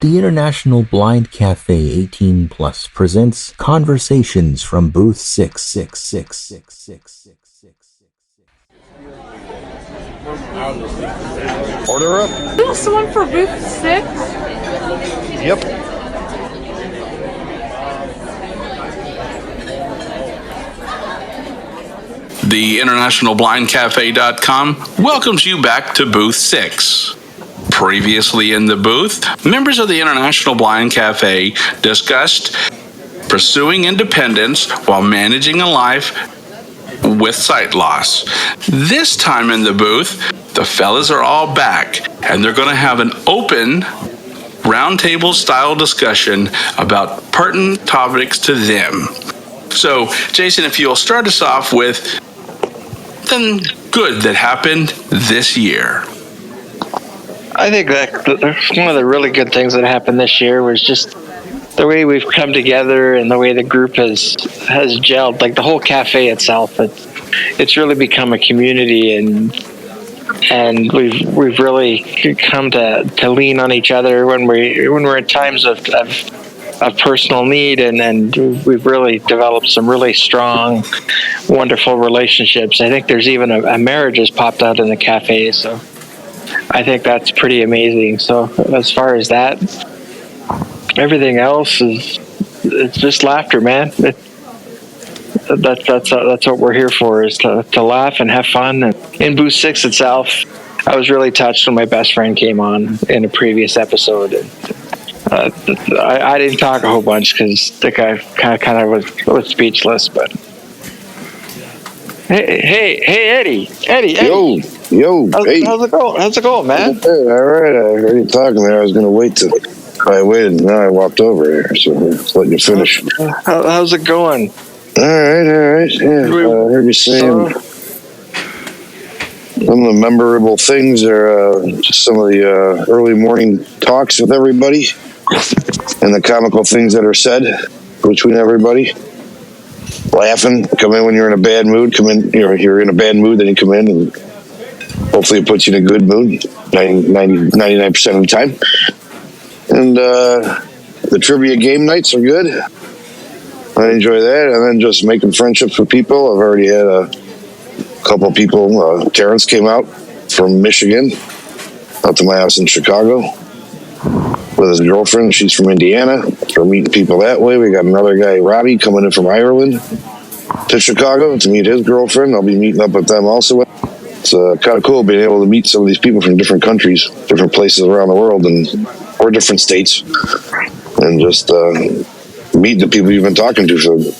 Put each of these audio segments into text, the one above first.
The International Blind Cafe 18 Plus presents Conversations from Booth 6666666. Order up. Is this the one for booth 6? Yep. The InternationalBlindCafe.com welcomes you back to Booth 6. Previously in the booth, members of the International Blind Cafe discussed pursuing independence while managing a life with sight loss. This time in the booth, the fellas are all back, and they're going to have an open roundtable style discussion about pertinent topics to them. So, Jason, if you'll start us off with something good that happened this year. I think that one of the really good things that happened this year was just the way we've come together and the way the group has gelled. Like the whole cafe itself, it's really become a community, and we've really come to lean on each other when we're in times of personal need, and we've really developed some really strong, wonderful relationships. I think there's even a marriage has popped out in the cafe, so I think that's pretty amazing. So as far as that, everything else it's just laughter, man. That's what we're here for, is to laugh and have fun. And in Booth 6 itself, I was really touched when my best friend came on in a previous episode. I didn't talk a whole bunch because the guy kind of was speechless. But hey, Eddie. Yo, hey. How's it going, man? Hey, all right, I heard you talking there. I was going to wait till I waited, and now I walked over here, so let's let you finish. How's it going? All right. Yeah, I heard you saying some of the memorable things are just some of the early morning talks with everybody and the comical things that are said between everybody. Laughing, come in when you're in a bad mood. Come in, you're in a bad mood, then you come in, and hopefully it puts you in a good mood 99% of the time. And the trivia game nights are good. I enjoy that. And then just making friendships with people. I've already had a couple of people. Terrence came out from Michigan out to my house in Chicago with his girlfriend. She's from Indiana. We're meeting people that way. We got another guy, Robbie, coming in from Ireland to Chicago to meet his girlfriend. I'll be meeting up with them also. It's kind of cool being able to meet some of these people from different countries, different places around the world, or different states, and just meet the people you've been talking to for the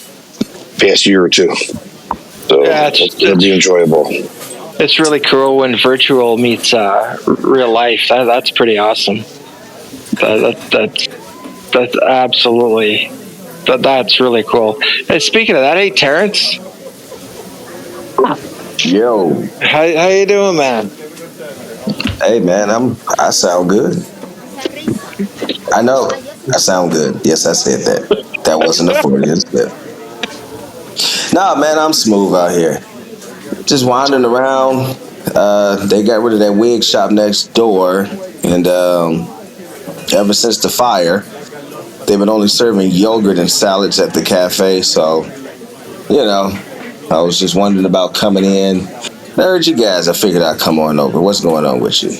past year or two. So yeah, it'll be enjoyable. It's really cool when virtual meets real life. That's pretty awesome. That's absolutely that's really cool. And speaking of that, hey Terrence. Yo. How you doing, man? Hey man, I sound good. I know I sound good. Yes, I said that. That wasn't a Freudian slip. Nah, man, I'm smooth out here. Just wandering around. They got rid of that wig shop next door, and ever since the fire, they've been only serving yogurt and salads at the cafe. So, I was just wondering about coming in. I heard you guys. I figured I'd come on over. What's going on with you?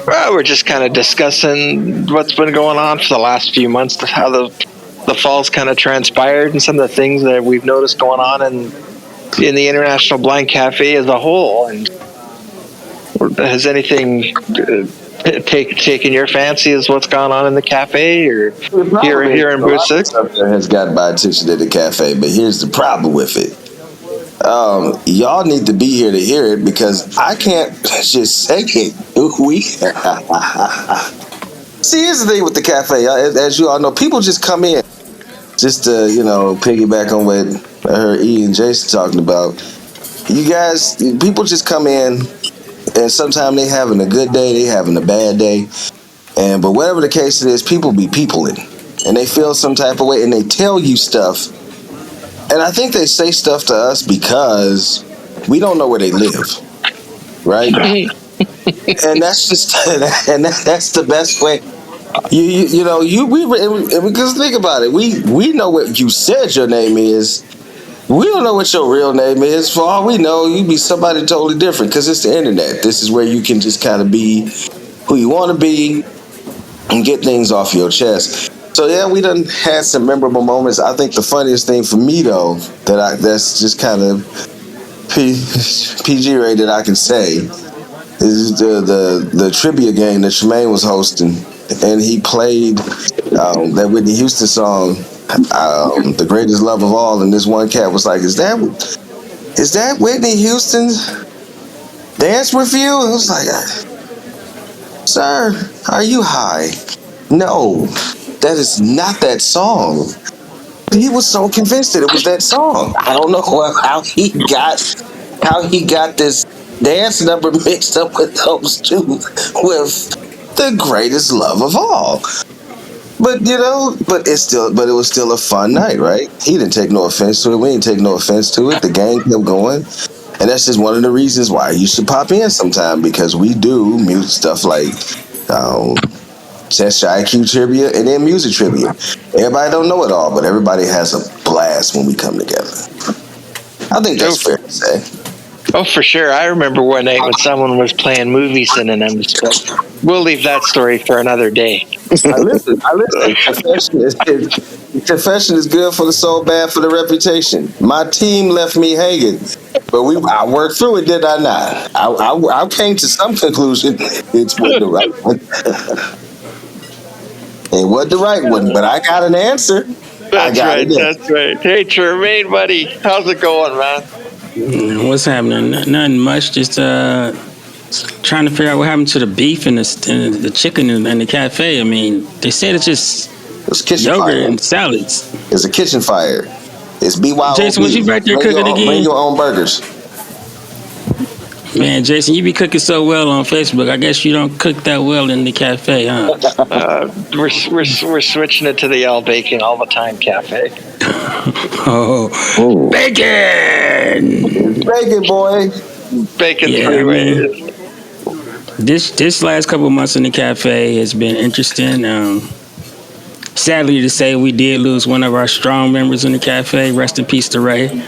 Well, we're just kind of discussing what's been going on for the last few months, how the fall's kind of transpired, and some of the things that we've noticed going on in the International Blind Cafe as a whole. And has anything taken your fancy as what's gone on in the cafe or here in Booth 6? Has gotten my attention at the cafe, but here's the problem with it. Y'all need to be here to hear it, because I can't just say it. See, here's the thing with the cafe. As you all know, people just come in. Just to, piggyback on what I heard E and Jason talking about. You guys, people just come in, and sometimes they having a good day, they having a bad day. But whatever the case it is, people be peopling. And they feel some type of way, and they tell you stuff. And I think they say stuff to us because we don't know where they live, right? And that's just, that's the best way. You know you we because think about it. We know what you said your name is. We don't know what your real name is. For all we know, you be somebody totally different because it's the internet. This is where you can just kind of be who you want to be and get things off your chest. So yeah, we done had some memorable moments. I think the funniest thing for me though that's just kind of PG rated I can say is the trivia game that Shemaine was hosting, and he played that Whitney Houston song, "The Greatest Love of All," and this one cat was like, "Is that Whitney Houston's Dance with You?" And I was like, "Sir, are you high? No, that is not that song." He was so convinced that it was that song. I don't know how he got this dance number mixed up with those two with the greatest love of all. But it was still a fun night, right? He didn't take no offense to it. We didn't take no offense to it. The game kept going. And that's just one of the reasons why you should pop in sometime, because we do music stuff like test your IQ trivia and then music trivia. Everybody don't know it all, but everybody has a blast when we come together. I think that's fair to say. Oh, for sure. I remember one night when someone was playing movie synonyms, but we'll leave that story for another day. I listen. Confession is good for the soul, bad for the reputation. My team left me hanging, but I worked through it, did I not? I came to some conclusion. It wasn't the right one. It wasn't the right one, but I got an answer. That's right. Hey, Tremaine, buddy. How's it going, man? What's happening? Nothing much. Just trying to figure out what happened to the beef and the chicken in the cafe. I mean, they said it's just yogurt and salads. It's a kitchen fire. It's BYOB. Jason, was you back there cooking again? Bring your own burgers. Man, Jason, you be cooking so well on Facebook. I guess you don't cook that well in the cafe, huh? We're switching it to the Al Bacon all the time cafe. Oh, bacon! Bacon, boy. Bacon three ways. This last couple of months in the cafe has been interesting. Sadly to say, we did lose one of our strong members in the cafe. Rest in peace to Ray.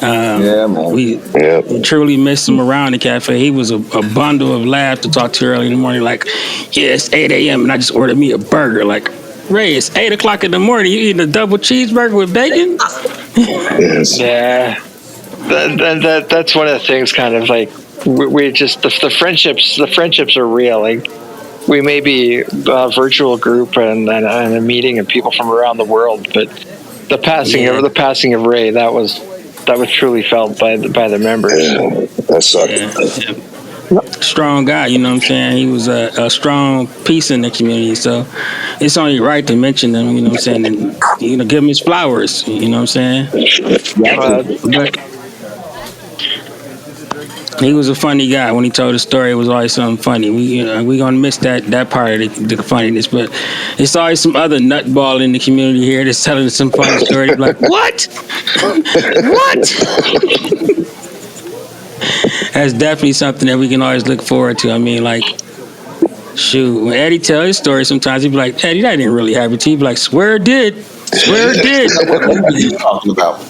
Man. We truly missed him around the cafe. He was a bundle of laughs to talk to early in the morning. Like, yeah, it's 8 a.m. and I just ordered me a burger. Like, Ray, it's 8 o'clock in the morning. You eating a double cheeseburger with bacon? Yeah. That's one of the things. Kind of like we just the friendships are real. Like, we may be a virtual group and a meeting of people from around the world, but the passing of Ray, that was truly felt by the members. Yeah, that sucked. Yeah. Strong guy, you know what I'm saying? He was a strong piece in the community, so it's only right to mention him, you know what I'm saying, and give him his flowers, you know what I'm saying? But he was a funny guy. When he told the story, it was always something funny. We gonna miss that part of the funniness, but it's always some other nutball in the community here that's telling some funny stories. Like, what? What? That's definitely something that we can always look forward to. I mean, like, shoot, when Eddie tells his story, sometimes he'd be like, Eddie, that didn't really happen to you. He'd be like, swear it did. Swear it did. What are you talking about?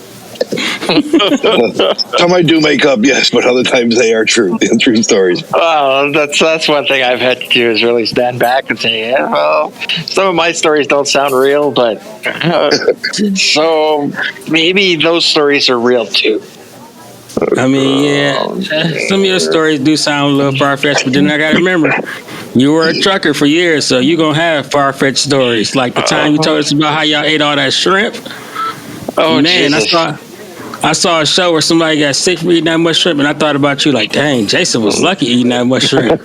Some I do make up, yes, but other times they are true. They're true stories. Well, that's one thing I've had to do is really stand back and say, yeah, well, some of my stories don't sound real, but so maybe those stories are real too. I mean, yeah, some of your stories do sound a little far-fetched, but then I gotta remember, you were a trucker for years, so you're gonna have far-fetched stories. Like the time you told us about how y'all ate all that shrimp. Oh, man, Jesus. I saw a show where somebody got sick from eating that much shrimp, and I thought about you like, dang, Jason was lucky eating that much shrimp.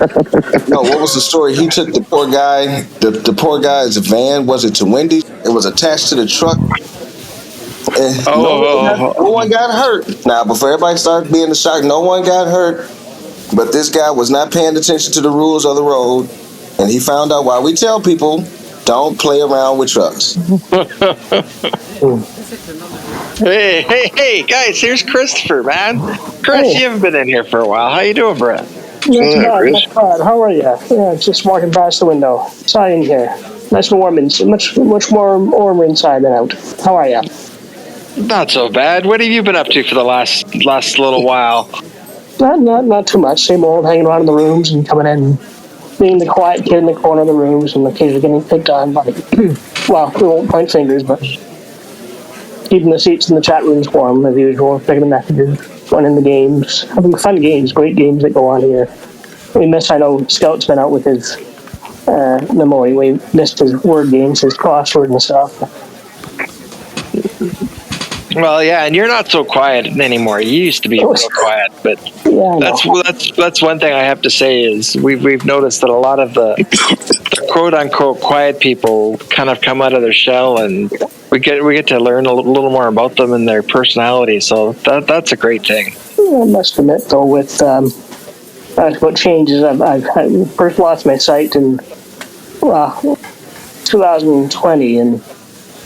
No, what was the story? He took the poor guy, the poor guy's van, was it to Wendy's? It was attached to the truck. And no one got hurt. Now, before everybody started being shocked, no one got hurt. But this guy was not paying attention to the rules of the road, and he found out why we tell people, don't play around with trucks. Hey, guys, here's Christopher, man. Chris, you haven't been in here for a while. How you doing, Brett? Not too that, bad, Chris? not too bad. How are you? Yeah, just walking past the window. Inside in here. Nice and warm, much more warmer inside than out. How are you? Not so bad. What have you been up to for the last little while? Not too much. Same old, hanging around in the rooms and coming in, being the quiet kid in the corner of the rooms, and occasionally getting picked on by, well, we won't point fingers, but keeping the seats in the chat rooms warm as usual, taking the messages, running the games, having fun games, great games that go on here. I know Scout's been out with his memory. We missed his word games, his crossword and stuff. Well, yeah, and you're not so quiet anymore. You used to be real quiet, but Yeah, that's one thing I have to say is we've noticed that a lot of the quote unquote quiet people kind of come out of their shell, and we get to learn a little more about them and their personality. So that's a great thing. I must admit, though, with about changes, I first lost my sight in 2020, and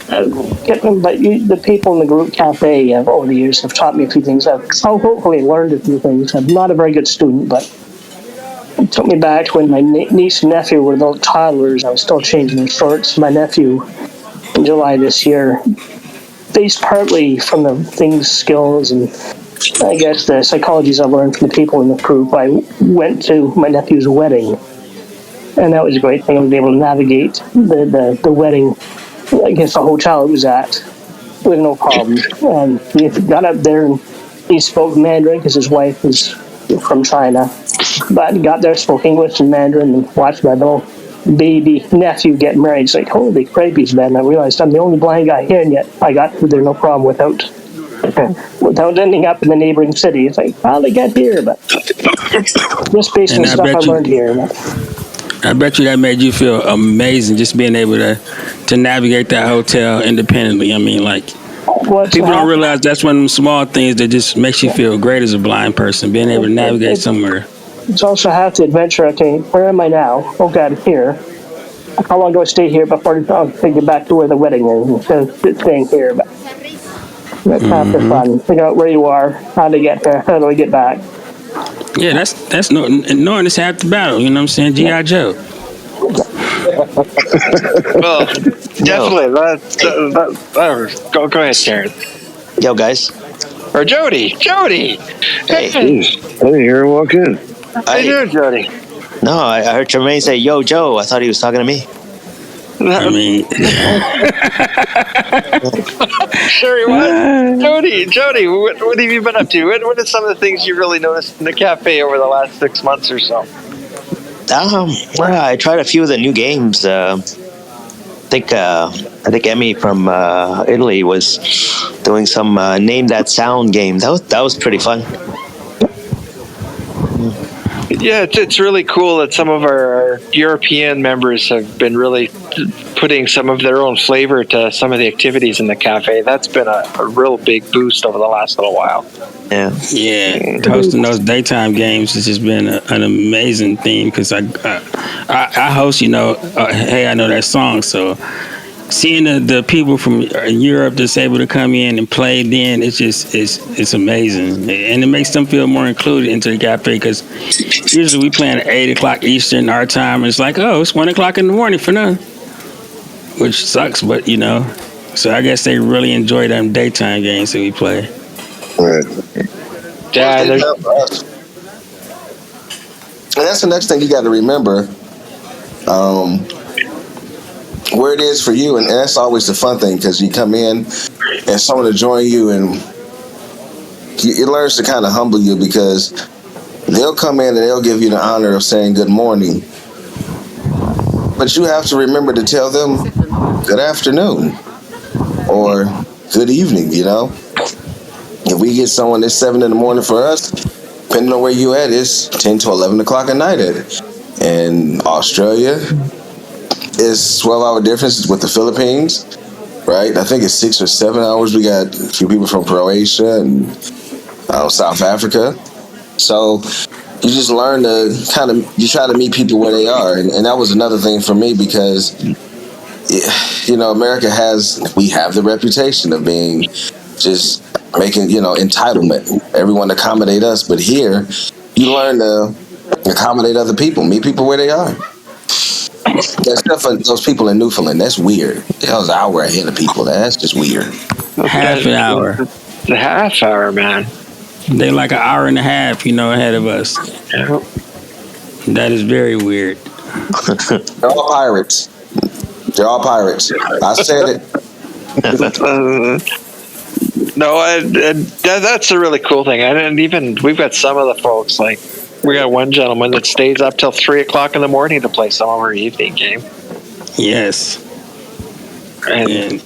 the people in the group cafe over the years have taught me a few things. I've hopefully learned a few things. I'm not a very good student, but it took me back to when my niece and nephew were little toddlers. I was still changing their shorts. My nephew, in July this year, based partly from the things, skills, and I guess the psychologies I learned from the people in the group, I went to my nephew's wedding. And that was a great thing. I was able to navigate the wedding, I guess the hotel it was at, with no problem. And he got up there and he spoke Mandarin because his wife was from China. But he got there, spoke English and Mandarin, and watched my little baby nephew get married. It's like, holy crapies, man. I realized I'm the only blind guy here, and yet I got there no problem without ending up in the neighboring city. It's like, how'd they get here? But just based on stuff I learned here. I bet you that made you feel amazing, just being able to navigate that hotel independently. I mean, like, people don't realize that's one of them small things that just makes you feel great as a blind person, being able to navigate somewhere. It's also half the adventure. Okay, where am I now? Oh God, here. How long do I stay here before I get back to where the wedding is instead of staying here? But that's half the fun. Figure out where you are, how to get there, how do we get back. Yeah, that's knowing is half the battle. You know what I'm saying? G.I. Joe. Well, definitely. Go ahead, Karen. Yo, guys. Or Jody. Hey. Jeez, I didn't hear him walk in. How you doing, Jody? No, I heard Tremaine say, "Yo, Joe." I thought he was talking to me. I mean, sure he was. Jody, what have you been up to? What are some of the things you really noticed in the cafe over the last 6 months or so? Well, I tried a few of the new games. I think Emmy from Italy was doing some Name That Sound game. That was pretty fun. Yeah, it's really cool that some of our European members have been really putting some of their own flavor to some of the activities in the cafe. That's been a real big boost over the last little while. Yeah, hosting those daytime games has just been an amazing thing because I host, Hey, I Know That Song, so seeing the people from Europe that's able to come in and play then, it's amazing. And it makes them feel more included into the cafe because usually we playing at 8 o'clock Eastern our time. And it's like, oh, it's 1 o'clock in the morning for them, which sucks, but so I guess they really enjoy them daytime games that we play. Right. Yeah, and that's the next thing you got to remember. Where it is for you, and that's always the fun thing because you come in and someone to join you, and it learns to kind of humble you because they'll come in and they'll give you the honor of saying good morning, but you have to remember to tell them good afternoon or good evening. If we get someone that's 7 in the morning for us, depending on where you at, it's 10 to 11 o'clock at night in Australia. It's 12-hour difference with the Philippines, right? I think it's 6 or 7 hours. We got a few people from Croatia and South Africa. So you just learn to you try to meet people where they are. And that was another thing for me because, America we have the reputation of being just making, entitlement. Everyone accommodate us. But here, you learn to accommodate other people, meet people where they are. Except for those people in Newfoundland, that's weird. That was an hour ahead of people. That's just weird. Half an hour. The half hour, man. They like an hour and a half, ahead of us. Yeah. That is very weird. They're all pirates. They're all pirates. I said it. No, that's a really cool thing. And even we've got some of the folks, like we got one gentleman that stays up till 3:00 in the morning to play some of our evening game. Yes. And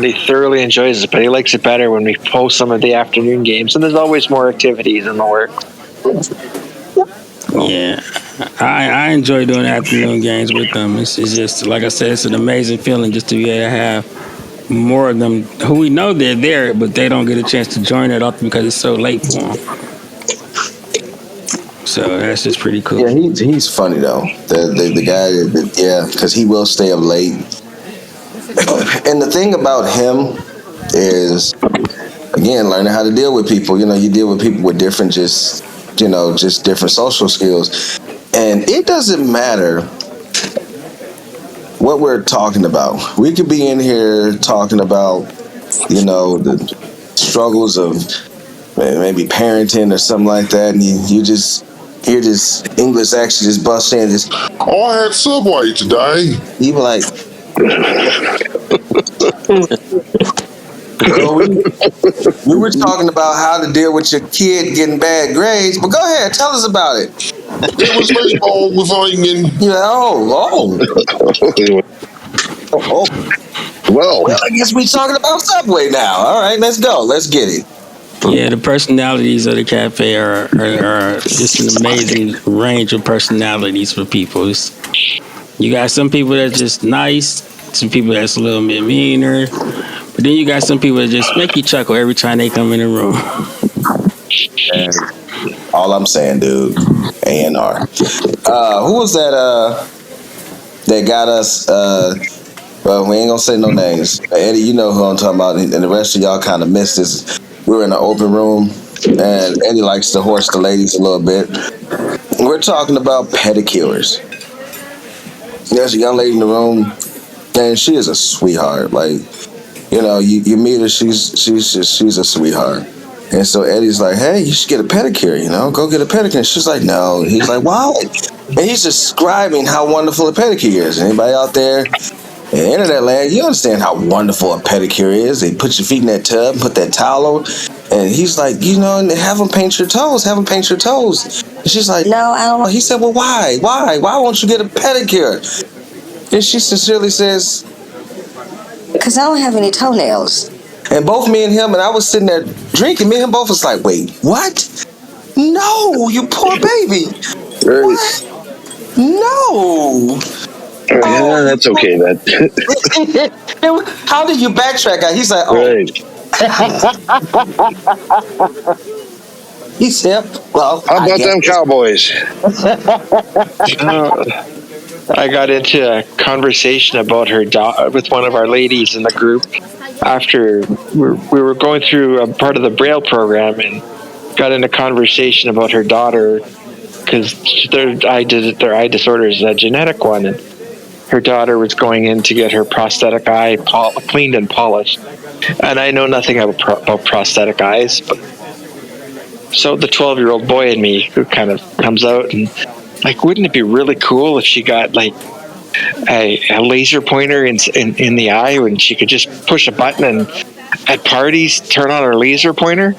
he thoroughly enjoys it, but he likes it better when we post some of the afternoon games, and there's always more activities in the works. Yeah, I enjoy doing afternoon games with them. It's just, like I said, it's an amazing feeling just to be able to have more of them who we know they're there, but they don't get a chance to join it often because it's so late for them. So that's just pretty cool. Yeah, he's funny though. The guy, because he will stay up late. And the thing about him is, again, learning how to deal with people. You deal with people with different, just different social skills. And it doesn't matter what we're talking about. We could be in here talking about, the struggles of maybe parenting or something like that, and you just hear this English accent just bust in. This, oh, I had Subway today. You be like, we were talking about how to deal with your kid getting bad grades, but go ahead, tell us about it. It was baseball with onion. Well, I guess we're talking about Subway now. All right, let's go. Let's get it. Yeah, the personalities of the cafe are just an amazing range of personalities for people. You got some people that's just nice, some people that's a little bit meaner, but then you got some people that just make you chuckle every time they come in the room. And all I'm saying, dude, A&R. Who was that that got us, well, we ain't gonna say no names. Eddie, you know who I'm talking about, and the rest of y'all kind of missed this. We were in an open room, and Eddie likes to horse the ladies a little bit. We're talking about pedicures. There's a young lady in the room, and she is a sweetheart. Like, you meet her, she's a sweetheart. And so Eddie's like, hey, you should get a pedicure, go get a pedicure. And she's like, no. He's like, why? And he's describing how wonderful a pedicure is. Anybody out there in internet land, you understand how wonderful a pedicure is. They put your feet in that tub, put that towel over, and he's like, and have them paint your toes, And she's like, no, I don't want. He said, well, why? Why won't you get a pedicure? And she sincerely says, because I don't have any toenails. And both me and him, and I was sitting there drinking, me and him both was like, wait, what? No, you poor baby. What? No. Yeah, that's okay then. How did you backtrack? He's like, oh. Right. He said, well, how about them Cowboys? I got into a conversation about her with one of our ladies in the group after we were going through a part of the Braille program, and got into conversation about her daughter because their eye disorder is a genetic one, and her daughter was going in to get her prosthetic eye cleaned and polished. And I know nothing about prosthetic eyes, but so the 12-year-old boy in me who kind of comes out and like, wouldn't it be really cool if she got like a laser pointer in the eye, when she could just push a button and at parties turn on her laser pointer?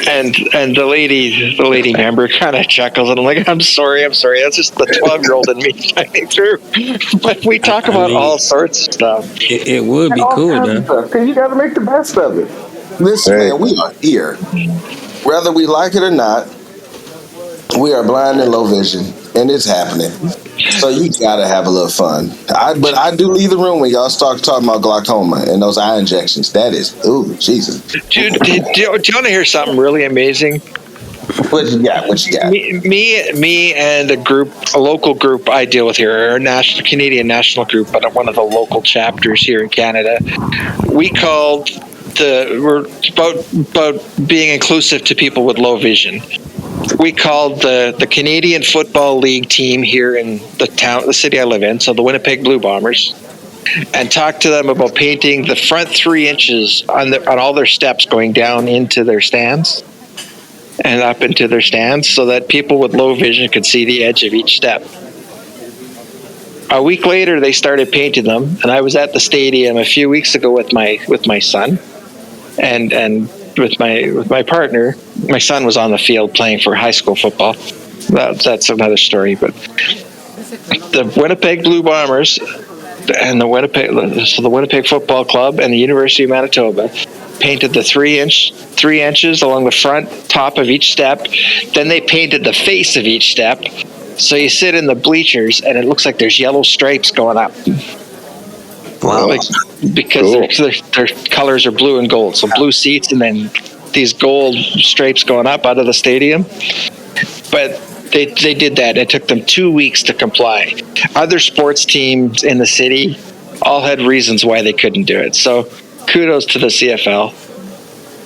And the lady member kind of chuckles, and I'm like, I'm sorry. That's just the 12-year-old in me shining through. But we talk about all sorts of stuff. It would be cool, though. Because you got to make the best of it. Listen, man, we are here. Whether we like it or not, we are blind and low vision, and it's happening. So you gotta have a little fun. But I do leave the room when y'all start talking about glaucoma and those eye injections. That is, ooh, Jesus. Dude, do you want to hear something really amazing? What you got? Me and a local group I deal with here, a Canadian national group, but one of the local chapters here in Canada. We're about being inclusive to people with low vision. we called the Canadian Football League team here in the city I live in, so the Winnipeg Blue Bombers, and talked to them about painting the front 3 inches on all their steps going down into their stands and up into their stands, so that people with low vision could see the edge of each step. A week later, they started painting them, and I was at the stadium a few weeks ago with my son, and with my partner. My son was on the field playing for high school football. That's another story. But the Winnipeg Blue Bombers and the Winnipeg Football Club and the University of Manitoba painted the 3 inches along the front top of each step. Then they painted the face of each step. So you sit in the bleachers and it looks like there's yellow stripes going up. Wow. Because their colors are blue and gold. So blue seats and then these gold stripes going up out of the stadium. But they did that. It took them 2 weeks to comply. Other sports teams in the city all had reasons why they couldn't do it. So kudos to the CFL.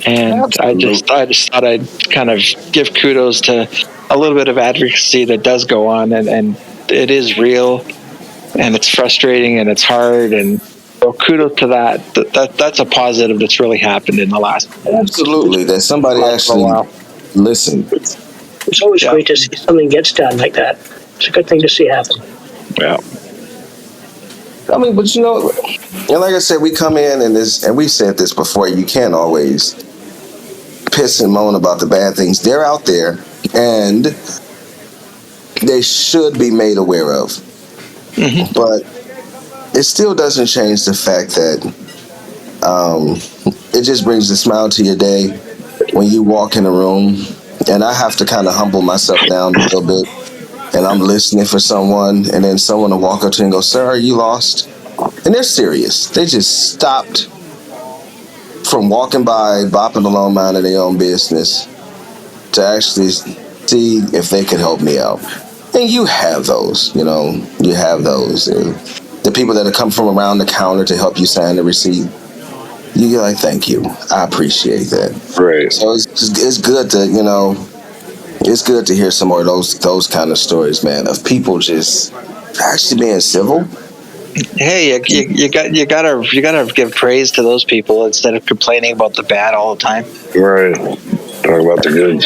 And Absolutely. I just thought I'd kind of give kudos to a little bit of advocacy that does go on, and it is real, and it's frustrating, and it's hard, and so kudos to that. That's a positive that's really happened in the last. Absolutely, that somebody actually listened. It's always great to see something gets done like that. It's a good thing to see happen. Yeah. I mean, but and like I said, we come in and we've said this before, you can't always piss and moan about the bad things. They're out there, and they should be made aware of. Mm-hmm. But it still doesn't change the fact that it just brings a smile to your day when you walk in a room, and I have to kind of humble myself down a little bit, and I'm listening for someone, and then someone will walk up to you and go, "Sir, are you lost?" And they're serious. They just stopped from walking by, bopping along, minding their own business, to actually see if they could help me out. And you have those, you have those. The people that have come from around the counter to help you sign the receipt. You're like, thank you. I appreciate that. Right. So it's good to, it's good to hear some more of those kind of stories, man, of people just actually being civil. Hey, you gotta give praise to those people instead of complaining about the bad all the time. Right. Talk about the good.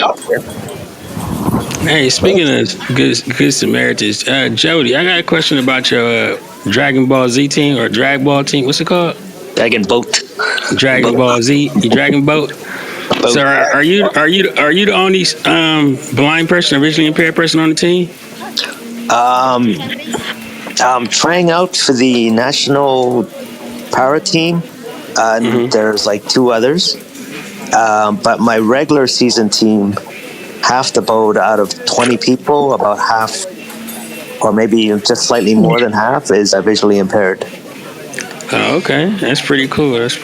Hey, speaking of good Samaritans, Jody, I got a question about your Dragon Ball Z team or Drag Ball team. What's it called? Dragon Boat. Dragon Ball Z. Your Dragon Boat. So are you the only blind person or visually impaired person on the team? I'm trying out for the national para team. There's like 2 others. But my regular season team, half the boat out of 20 people, about half, or maybe just slightly more than half, is visually impaired. Oh, okay. That's pretty cool. I was just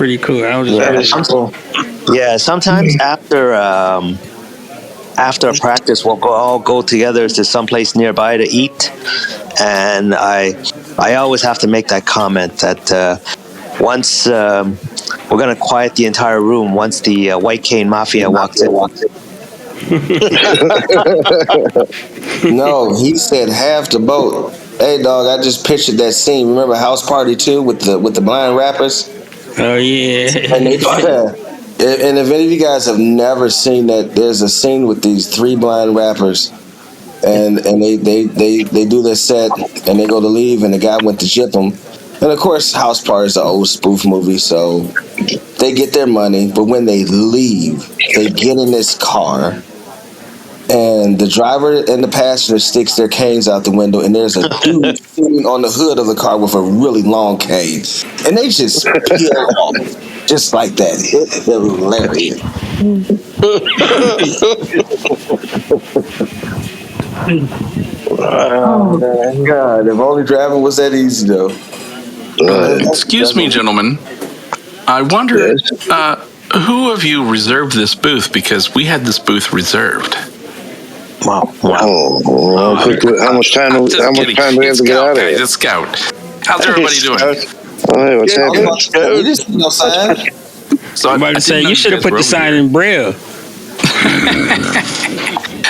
sometimes after a practice, we'll all go together to someplace nearby to eat, and I always have to make that comment that once we're going to quiet the entire room once the White Cane Mafia walks in. No, he said half the boat. Hey, dog, I just pictured that scene. Remember House Party 2 with the blind rappers? Oh yeah. And if any of you guys have never seen that, there's a scene with these 3 blind rappers, and they do their set, and they go to leave, and the guy went to jip them. And of course, House Party is an old spoof movie, so they get their money. But when they leave, they get in this car, and the driver and the passenger sticks their canes out the window, and there's a dude sitting on the hood of the car with a really long cane, and they just peel off just like that. It's hilarious. Oh God! If only driving was that easy, though. Excuse me, gentlemen. I wonder, who of you reserved this booth? Because we had this booth reserved. Wow. How much time do we have to get out of here? It's Scout. How's everybody doing? Hey, what's happening? You just no sign. So I'm about to say, you should have put the sign in Braille.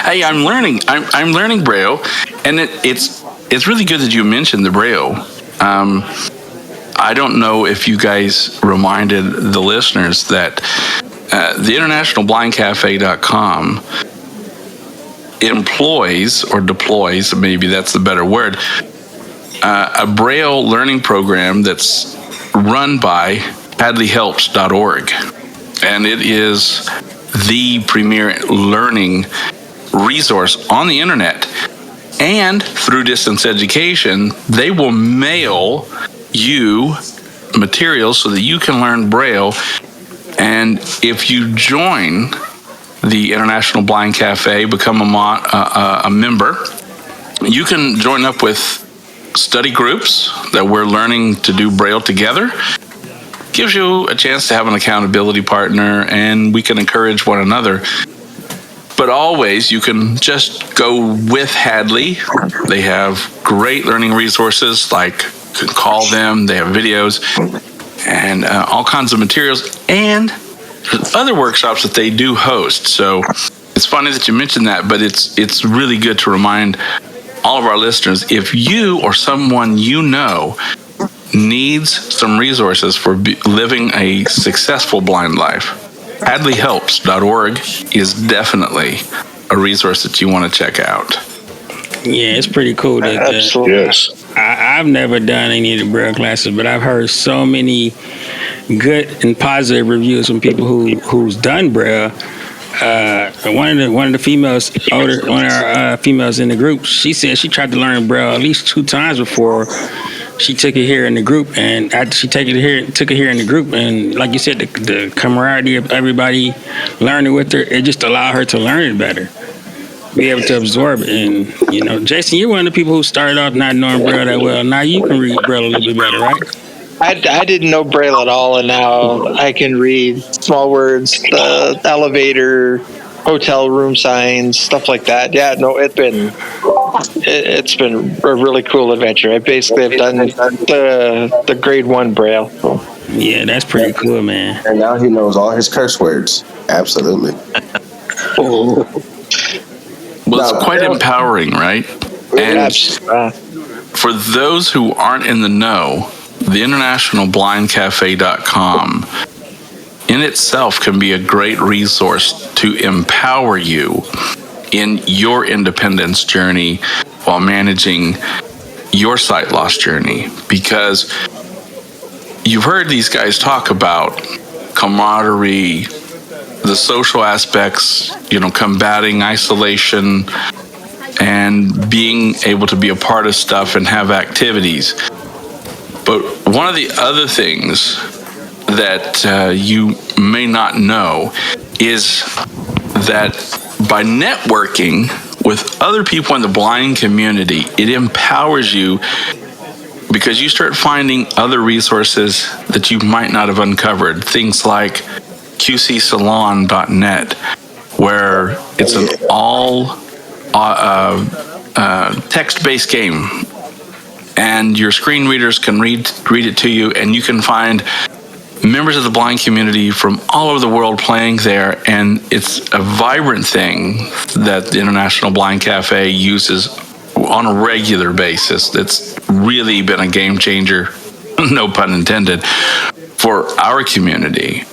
Hey, I'm learning Braille, and it's really good that you mentioned the Braille. I don't know if you guys reminded the listeners that the internationalblindcafe.com employs or deploys, maybe that's the better word, a Braille learning program that's run by hadleyhelps.org. And it is the premier learning resource on the internet. And through distance education, they will mail you materials so that you can learn Braille. And if you join the International Blind Cafe, become a member, you can join up with study groups that we're learning to do Braille together. Gives you a chance to have an accountability partner, and we can encourage one another. But always, you can just go with Hadley. They have great learning resources, like you can call them, they have videos, and all kinds of materials, and other workshops that they do host. So it's funny that you mentioned that, but it's really good to remind all of our listeners, if you or someone you know needs some resources for living a successful blind life, hadleyhelps.org is definitely a resource that you want to check out. Yeah, it's pretty cool. Absolutely. Yes. I've never done any of the Braille classes, but I've heard so many good and positive reviews from people who's done Braille. One of the females, one of our females in the group, she said she tried to learn Braille at least 2 times before she took it here in the group. And after she took it here in the group, and like you said, the camaraderie of everybody learning with her, it just allowed her to learn it better, be able to absorb it. And Jason, you're one of the people who started off not knowing Braille that well. Now you can read Braille a little bit better, right? I didn't know Braille at all, and now I can read small words, the elevator, hotel room signs, stuff like that. Yeah, no, it's been a really cool adventure. I basically have done the grade 1 Braille. Yeah, that's pretty cool, man. And now he knows all his curse words. Absolutely. Well, it's quite empowering, right? And for those who aren't in the know, the internationalblindcafe.com in itself can be a great resource to empower you in your independence journey while managing your sight loss journey. Because you've heard these guys talk about camaraderie, the social aspects, combating isolation and being able to be a part of stuff and have activities. But one of the other things that you may not know is that by networking with other people in the blind community, it empowers you because you start finding other resources that you might not have uncovered. Things like qcsalon.net, where it's an all text-based game, and your screen readers can read it to you, and you can find members of the blind community from all over the world playing there. And it's a vibrant thing that the International Blind Cafe uses on a regular basis. It's really been a game changer, no pun intended, for our community.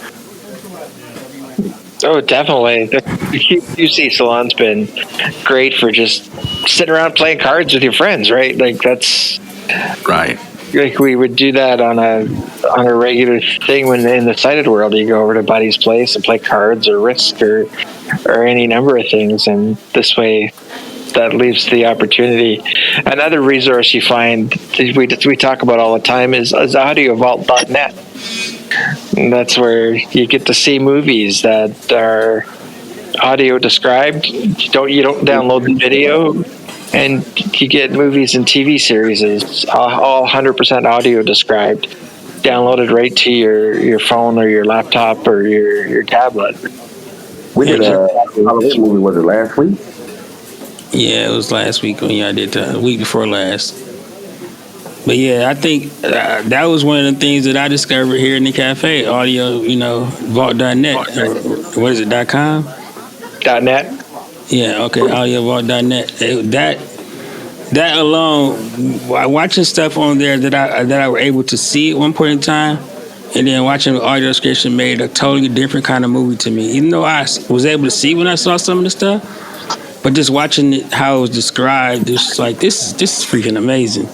Oh, definitely. The QC Salon's been great for just sitting around playing cards with your friends, right? Like that's right. Like we would do that on a regular thing when in the sighted world. You go over to Buddy's place and play cards or Risk or any number of things, and this way that leaves the opportunity. Another resource you find we talk about all the time is audiovault.net. And that's where you get to see movies that are audio described. You don't download the video, and you get movies and TV series all 100% audio described, downloaded right to your phone or your laptop or your tablet. We did a Halloween movie, was it last week? Yeah, it was last week when I did the week before last. But yeah, I think that was one of the things that I discovered here in the cafe. Audio, vault.net. What is it, .com? .net. Yeah, okay, audiovault.net. That alone, watching stuff on there that I were able to see at one point in time, and then watching the audio description made a totally different kind of movie to me. Even though I was able to see when I saw some of the stuff, but just watching it, how it was described, it's like this is freaking amazing.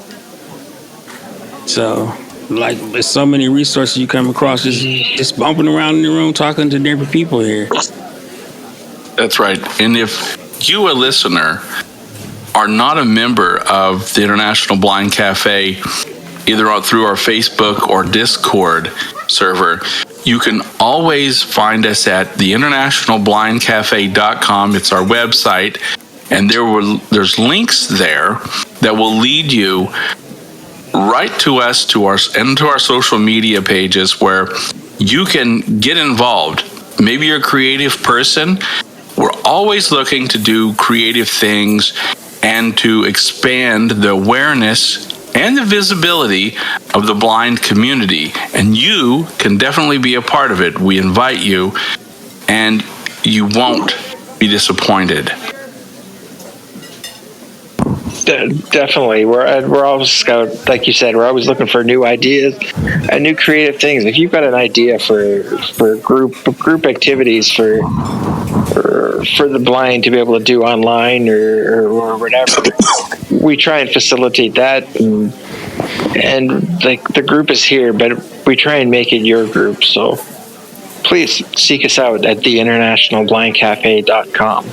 So, like, there's so many resources you come across just bumping around in the room talking to different people here. That's right. And if you, a listener, are not a member of the International Blind Cafe, either through our Facebook or Discord server, you can always find us at theinternationalblindcafe.com. It's our website, and there's links there that will lead you right to us and to our social media pages where you can get involved. Maybe you're a creative person. We're always looking to do creative things and to expand the awareness and the visibility of the blind community. And you can definitely be a part of it. We invite you, and you won't be disappointed. Definitely, we're always, like you said, we're always looking for new ideas and new creative things. If you've got an idea for group activities for the blind to be able to do online or whatever, we try and facilitate that. And like the group is here, but we try and make it your group. So please seek us out at theinternationalblindcafe.com.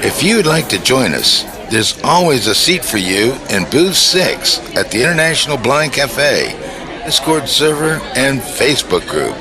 If you would like to join us, there's always a seat for you in Booth 6 at the International Blind Cafe, Discord server, and Facebook group.